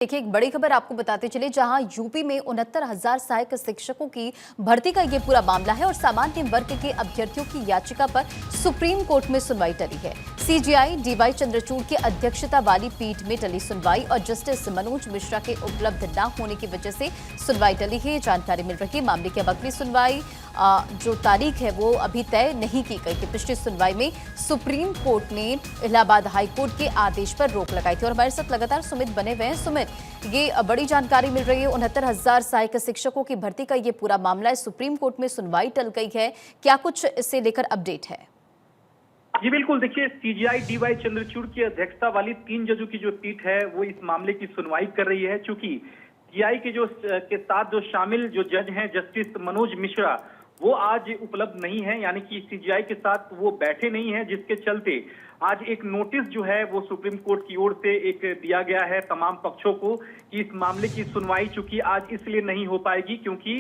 देखिए, एक बड़ी खबर आपको बताते चले, जहां यूपी में 69,000 सहायक शिक्षकों की भर्ती का ये पूरा मामला है और सामान्य वर्ग के अभ्यर्थियों की याचिका पर सुप्रीम कोर्ट में सुनवाई टली है। सीजेआई डीवाई चंद्रचूड़ की अध्यक्षता वाली पीठ में टली सुनवाई और जस्टिस मनोज मिश्रा के उपलब्ध न होने की वजह से सुनवाई टली है। जानकारी मिल रही है, मामले की अब अगली सुनवाई जो तारीख है वो अभी तय नहीं की गई थी। पिछली सुनवाई में सुप्रीम कोर्ट ने इलाहाबाद हाई कोर्ट के आदेश पर रोक लगाई थी और हमारे साथ लगातार सुमित बने हुए हैं। सुमित, ये बड़ी जानकारी मिल रही है, 69,000 सहायक शिक्षकों की भर्ती का ये पूरा मामला है, सुप्रीम कोर्ट में सुनवाई टल गई है, क्या कुछ इससे लेकर अपडेट है? जी बिल्कुल, देखिए सीजेआई डीवाई चंद्रचूड़ की अध्यक्षता वाली 3 जजों की जो पीठ है वो इस मामले की सुनवाई कर रही है। चूंकि सीजेआई के साथ जो शामिल जो जज हैं जस्टिस मनोज मिश्रा वो आज उपलब्ध नहीं है, यानी कि सीजेआई के साथ वो बैठे नहीं है, जिसके चलते आज एक नोटिस जो है वो सुप्रीम कोर्ट की ओर से एक दिया गया है तमाम पक्षों को कि इस मामले की सुनवाई चूंकि आज इसलिए नहीं हो पाएगी क्योंकि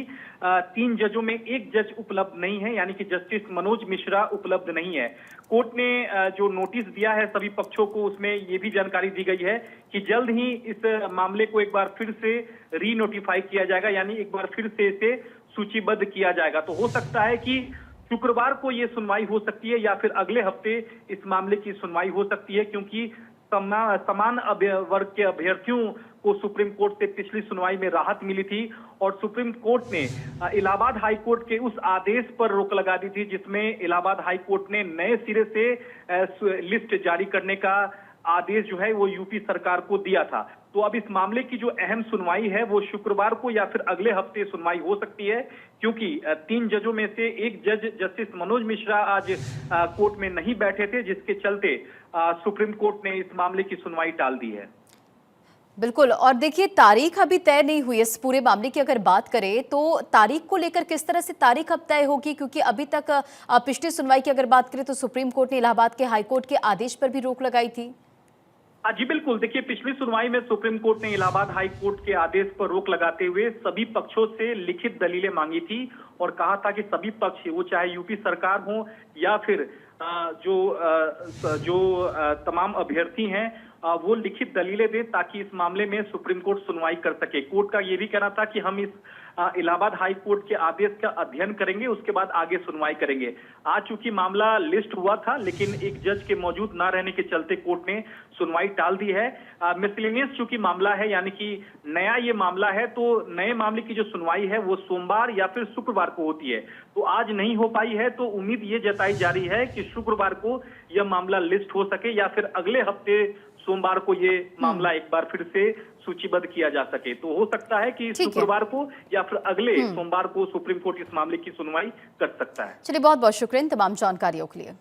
3 जजों में एक जज उपलब्ध नहीं है, यानी कि जस्टिस मनोज मिश्रा उपलब्ध नहीं है। कोर्ट ने जो नोटिस दिया है सभी पक्षों को, उसमें ये भी जानकारी दी गई है कि जल्द ही इस मामले को एक बार फिर से री नोटिफाई किया जाएगा, यानी एक बार फिर से इसे सूचीबद्ध किया जाएगा। तो हो सकता है कि शुक्रवार को ये सुनवाई हो सकती है या फिर अगले हफ्ते इस मामले की सुनवाई हो सकती है, क्योंकि समान वर्ग के अभ्यर्थियों को सुप्रीम कोर्ट से पिछली सुनवाई में राहत मिली थी और सुप्रीम कोर्ट ने इलाहाबाद हाई कोर्ट के उस आदेश पर रोक लगा दी थी जिसमें इलाहाबाद हाई कोर्ट ने नए सिरे से लिस्ट जारी करने का आदेश जो है वो यूपी सरकार को दिया था। तो अब इस मामले की जो अहम सुनवाई है वो शुक्रवार को या फिर अगले हफ्ते सुनवाई हो सकती है, क्योंकि 3 जजों में से एक जज जस्टिस मनोज मिश्रा आज कोर्ट में नहीं बैठे थे, जिसके चलते सुप्रीम कोर्ट ने इस मामले की सुनवाई टाल दी है। बिल्कुल, और देखिए तारीख अभी तय नहीं हुई है इस पूरे मामले की। अगर बात करें तो तारीख को लेकर किस तरह से तारीख अब तय होगी, क्योंकि अभी तक पिछली सुनवाई की अगर बात करें तो सुप्रीम कोर्ट ने इलाहाबाद के हाई कोर्ट के आदेश पर भी रोक लगाई थी। जी बिल्कुल, देखिए पिछली सुनवाई में सुप्रीम कोर्ट ने इलाहाबाद हाई कोर्ट के आदेश पर रोक लगाते हुए सभी पक्षों से लिखित दलीलें मांगी थी और कहा था कि सभी पक्ष, वो चाहे यूपी सरकार हो या फिर जो तमाम अभ्यर्थी हैं, वो लिखित दलीलें दें ताकि इस मामले में सुप्रीम कोर्ट सुनवाई कर सके। कोर्ट का ये भी कहना था कि हम इस इलाहाबाद हाई कोर्ट के आदेश का अध्ययन करेंगे, उसके बाद आगे सुनवाई करेंगे। आज चूंकि मामला लिस्ट हुआ था लेकिन एक जज के मौजूद न रहने के चलते कोर्ट ने सुनवाई टाल दी है। मिसलेनियस चूंकि मामला है, यानी कि नया ये मामला है, तो नए मामले की जो सुनवाई है वो सोमवार या फिर शुक्रवार को होती है। तो आज नहीं हो पाई है, तो उम्मीद ये जताई जा रही है कि शुक्रवार को यह मामला लिस्ट हो सके या फिर अगले हफ्ते सोमवार को ये मामला एक बार फिर से सूचीबद्ध किया जा सके। तो हो सकता है कि शुक्रवार को या फिर अगले सोमवार को सुप्रीम कोर्ट इस मामले की सुनवाई कर सकता है। चलिए, बहुत बहुत शुक्रिया इन तमाम जानकारियों के लिए।